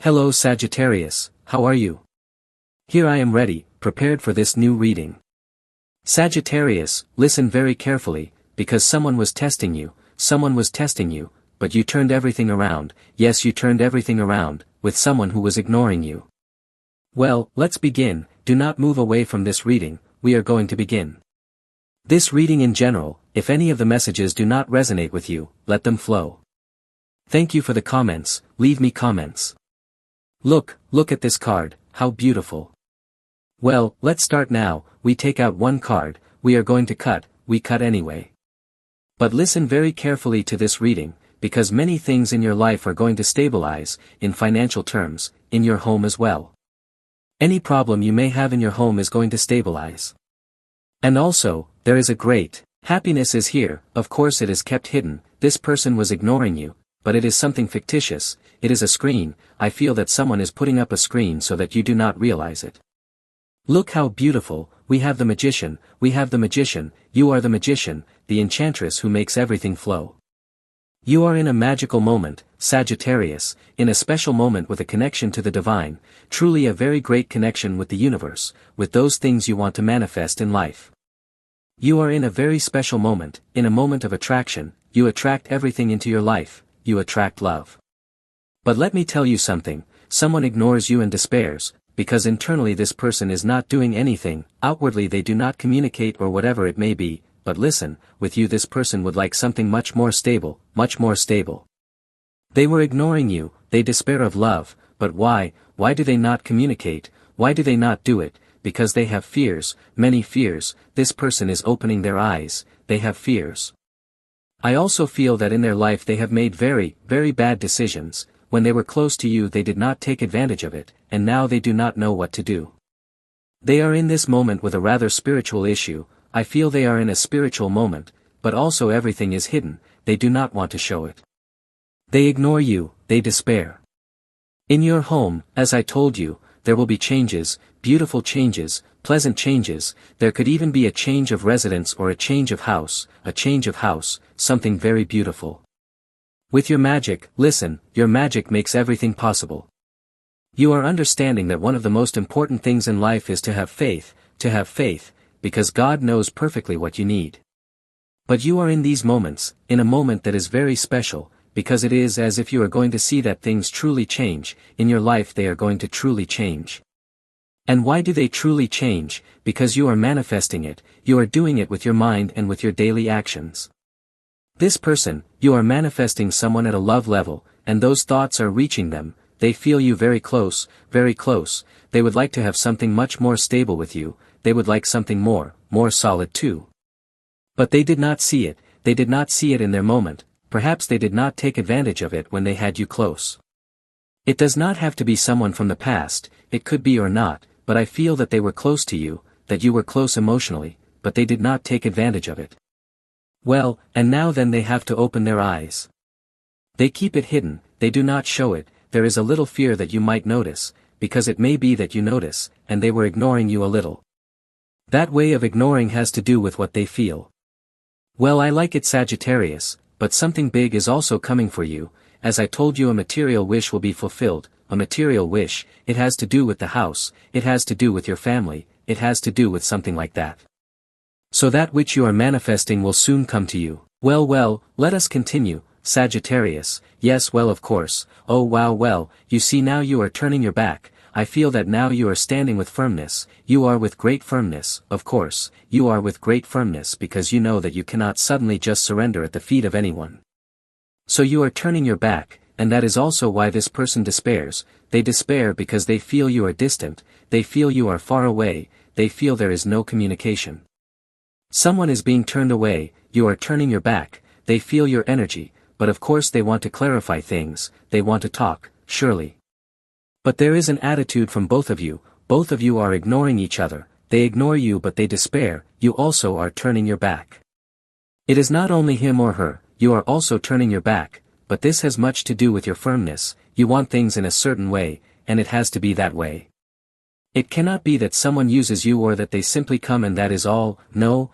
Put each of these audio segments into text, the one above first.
Hello Sagittarius, how are you? Here I am ready, prepared for this new reading. Sagittarius, listen very carefully, because someone was testing you, but you turned everything around, yes you turned everything around, with someone who was ignoring you. Well, let's begin, do not move away from this reading, we are going to begin. This reading in general, if any of the messages do not resonate with you, let them flow. Thank you for the comments, leave me comments. Look at this card, how beautiful. Well, let's start now, we take out one card, we are going to cut, we cut anyway. But listen very carefully to this reading, because many things in your life are going to stabilize, in financial terms, in your home as well. Any problem you may have in your home is going to stabilize. And also, there is a great happiness is here, of course it is kept hidden, this person was ignoring you, but it is something fictitious, it is a screen, I feel that someone is putting up a screen so that you do not realize it. Look how beautiful, we have the magician, you are the magician, the enchantress who makes everything flow. You are in a magical moment, Sagittarius, in a special moment with a connection to the divine, truly a very great connection with the universe, with those things you want to manifest in life. You are in a very special moment, in a moment of attraction, you attract everything into your life, you attract love. But let me tell you something, someone ignores you and despairs, because internally this person is not doing anything, outwardly they do not communicate or whatever it may be, but listen, with you this person would like something much more stable, much more stable. They were ignoring you, they despair of love, but why do they not communicate, why do they not do it? Because they have fears, many fears, this person is opening their eyes, they have fears. I also feel that in their life they have made very, very bad decisions, when they were close to you they did not take advantage of it, and now they do not know what to do. They are in this moment with a rather spiritual issue, I feel they are in a spiritual moment, but also everything is hidden, they do not want to show it. They ignore you, they despair. In your home, as I told you, there will be changes, beautiful changes, pleasant changes, there could even be a change of residence or a change of house, something very beautiful. With your magic, listen, your magic makes everything possible. You are understanding that one of the most important things in life is to have faith, because God knows perfectly what you need. But you are in these moments, in a moment that is very special, because it is as if you are going to see that things truly change, in your life they are going to truly change. And why do they truly change? Because you are manifesting it, you are doing it with your mind and with your daily actions. This person, you are manifesting someone at a love level, and those thoughts are reaching them, they feel you very close, they would like to have something much more stable with you, they would like something more solid too. But they did not see it in their moment, perhaps they did not take advantage of it when they had you close. It does not have to be someone from the past, it could be or not, but I feel that they were close to you, that you were close emotionally, but they did not take advantage of it. Well, and now then they have to open their eyes. They keep it hidden, they do not show it, there is a little fear that you might notice, because it may be that you notice, and they were ignoring you a little. That way of ignoring has to do with what they feel. Well, I like it Sagittarius, but something big is also coming for you, as I told you a material wish will be fulfilled, a material wish, it has to do with the house, it has to do with your family, it has to do with something like that. So that which you are manifesting will soon come to you. Well, let us continue, Sagittarius, yes well of course, oh wow well, you see now you are turning your back, I feel that now you are standing with firmness, you are with great firmness, of course, you are with great firmness because you know that you cannot suddenly just surrender at the feet of anyone. So you are turning your back, and that is also why this person despairs, they despair because they feel you are distant, they feel you are far away, they feel there is no communication. Someone is being turned away, you are turning your back, they feel your energy, but of course they want to clarify things, they want to talk, surely. But there is an attitude from both of you are ignoring each other, they ignore you but they despair, you also are turning your back. It is not only him or her, you are also turning your back, but this has much to do with your firmness, you want things in a certain way, and it has to be that way. It cannot be that someone uses you or that they simply come and that is all, no,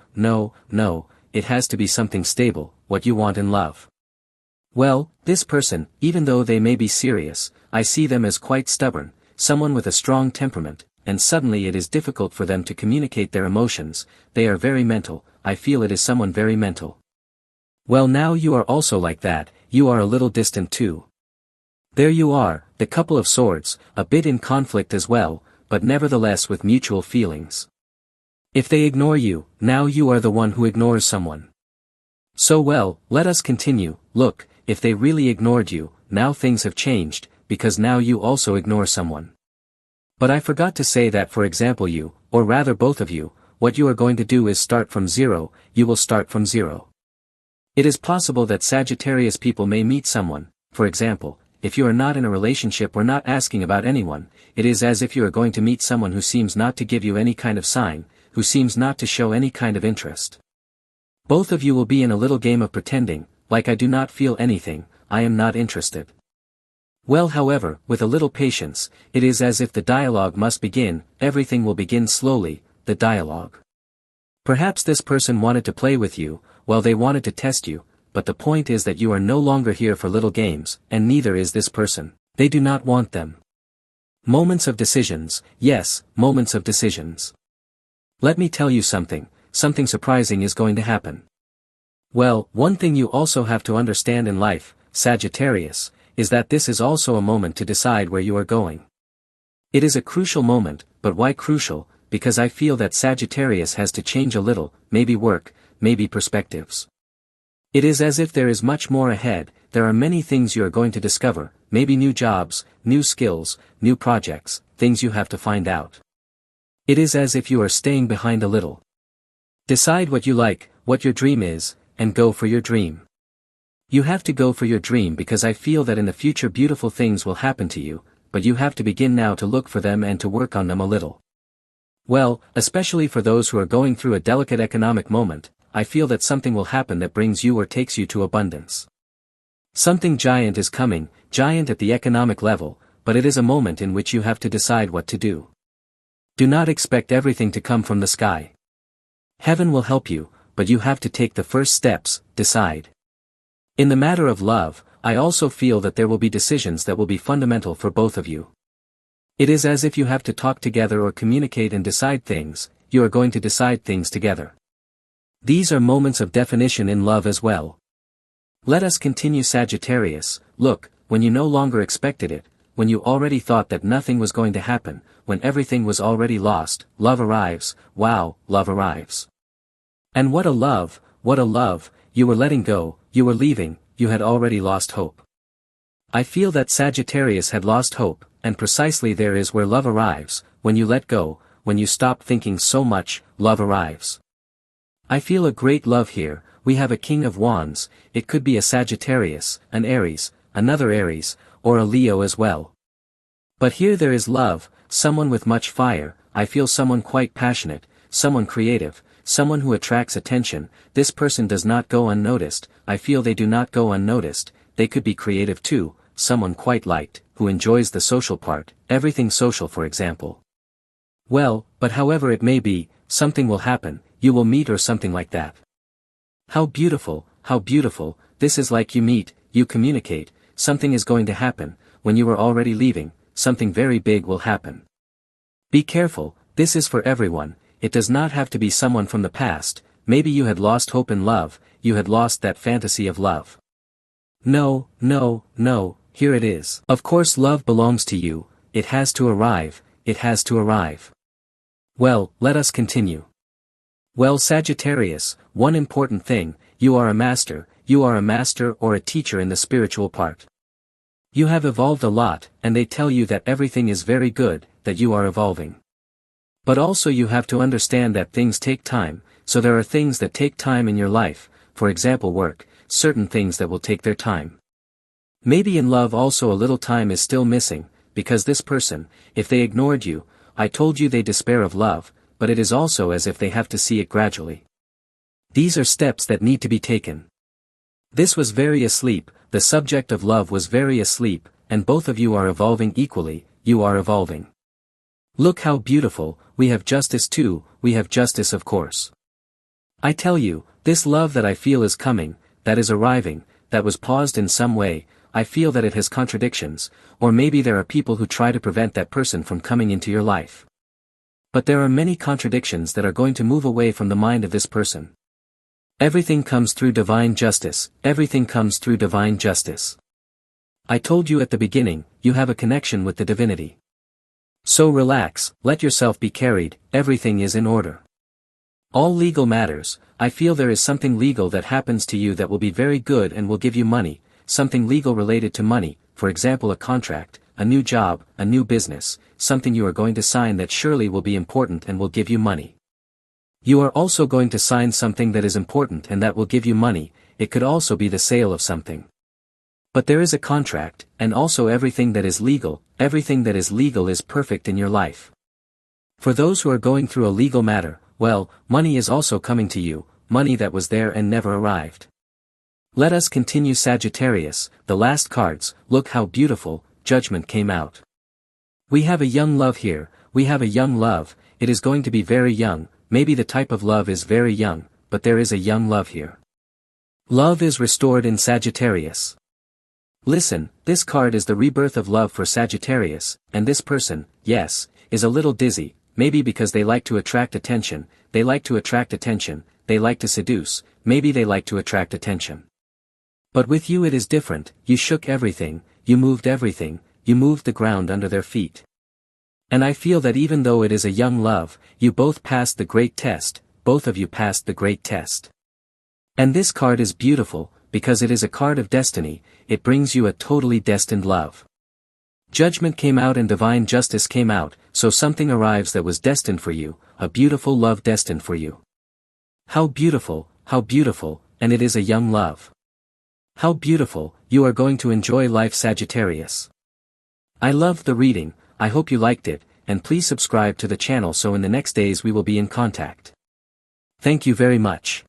it has to be something stable, what you want in love. Well, this person, even though they may be serious, I see them as quite stubborn, someone with a strong temperament, and suddenly it is difficult for them to communicate their emotions, they are very mental, I feel it is someone very mental. Well, now you are also like that, you are a little distant too. There you are, the Couple of Swords, a bit in conflict as well, but nevertheless with mutual feelings. If they ignore you, now you are the one who ignores someone. So well, let us continue. Look, if they really ignored you, now things have changed, because now you also ignore someone. But I forgot to say that, for example, you, or rather both of you, what you are going to do is start from zero, you will start from zero. It is possible that Sagittarius people may meet someone, for example, if you are not in a relationship or not asking about anyone, it is as if you are going to meet someone who seems not to give you any kind of sign, who seems not to show any kind of interest. Both of you will be in a little game of pretending, like I do not feel anything, I am not interested. Well, however, with a little patience, it is as if the dialogue must begin, everything will begin slowly, the dialogue. Perhaps this person wanted to play with you, well, they wanted to test you, but the point is that you are no longer here for little games, and neither is this person, they do not want them. Moments of decisions, yes, moments of decisions. Let me tell you something surprising is going to happen. Well, one thing you also have to understand in life, Sagittarius, is that this is also a moment to decide where you are going. It is a crucial moment, but why crucial? Because I feel that Sagittarius has to change a little, maybe work, maybe perspectives. It is as if there is much more ahead, there are many things you are going to discover, maybe new jobs, new skills, new projects, things you have to find out. It is as if you are staying behind a little. Decide what you like, what your dream is, and go for your dream. You have to go for your dream because I feel that in the future beautiful things will happen to you, but you have to begin now to look for them and to work on them a little. Well, especially for those who are going through a delicate economic moment, I feel that something will happen that brings you or takes you to abundance. Something giant is coming, giant at the economic level, but it is a moment in which you have to decide what to do. Do not expect everything to come from the sky. Heaven will help you, but you have to take the first steps, decide. In the matter of love, I also feel that there will be decisions that will be fundamental for both of you. It is as if you have to talk together or communicate and decide things, you are going to decide things together. These are moments of definition in love as well. Let us continue, Sagittarius. Look, when you no longer expected it, when you already thought that nothing was going to happen, when everything was already lost, love arrives, wow, love arrives. And what a love, you were letting go, you were leaving, you had already lost hope. I feel that Sagittarius had lost hope, and precisely there is where love arrives, when you let go, when you stop thinking so much, love arrives. I feel a great love here, we have a King of Wands, it could be a Sagittarius, an Aries, another Aries, or a Leo as well. But here there is love, someone with much fire, I feel someone quite passionate, someone creative, someone who attracts attention, this person does not go unnoticed, I feel they do not go unnoticed, they could be creative too, someone quite liked, who enjoys the social part, everything social for example. Well, but however it may be, something will happen, you will meet or something like that. How beautiful, this is like you meet, you communicate, something is going to happen, when you are already leaving, something very big will happen. Be careful, this is for everyone, it does not have to be someone from the past, maybe you had lost hope in love, you had lost that fantasy of love. No, here it is. Of course love belongs to you, it has to arrive, Well, let us continue. Well, Sagittarius, one important thing, you are a master or a teacher in the spiritual part. You have evolved a lot, and they tell you that everything is very good, that you are evolving. But also you have to understand that things take time, so there are things that take time in your life, for example work, certain things that will take their time. Maybe in love also a little time is still missing, because this person, if they ignored you, I told you they despair of love, but it is also as if they have to see it gradually. These are steps that need to be taken. This was very asleep, the subject of love was very asleep, and both of you are evolving equally, you are evolving. Look how beautiful, we have justice too, we have justice of course. I tell you, this love that I feel is coming, that is arriving, that was paused in some way, I feel that it has contradictions, or maybe there are people who try to prevent that person from coming into your life. But there are many contradictions that are going to move away from the mind of this person. Everything comes through divine justice, everything comes through divine justice. I told you at the beginning, you have a connection with the divinity. So relax, let yourself be carried, everything is in order. All legal matters, I feel there is something legal that happens to you that will be very good and will give you money, something legal related to money, for example a contract, a new job, a new business, something you are going to sign that surely will be important and will give you money. You are also going to sign something that is important and that will give you money, it could also be the sale of something. But there is a contract, and also everything that is legal is perfect in your life. For those who are going through a legal matter, well, money is also coming to you, money that was there and never arrived. Let us continue Sagittarius, the last cards, look how beautiful, Judgment came out. We have a young love here, we have a young love, it is going to be very young, maybe the type of love is very young, but there is a young love here. Love is restored in Sagittarius. Listen, this card is the rebirth of love for Sagittarius, and this person, yes, is a little dizzy, maybe because they like to attract attention, they like to seduce, maybe they like to attract attention. But with you it is different, you shook everything, you moved the ground under their feet. And I feel that even though it is a young love, you both passed the great test, both of you passed the great test. And this card is beautiful, because it is a card of destiny, it brings you a totally destined love. Judgment came out and divine justice came out, so something arrives that was destined for you, a beautiful love destined for you. How beautiful, and it is a young love. How beautiful, you are going to enjoy life Sagittarius. I loved the reading, I hope you liked it, and please subscribe to the channel so in the next days we will be in contact. Thank you very much.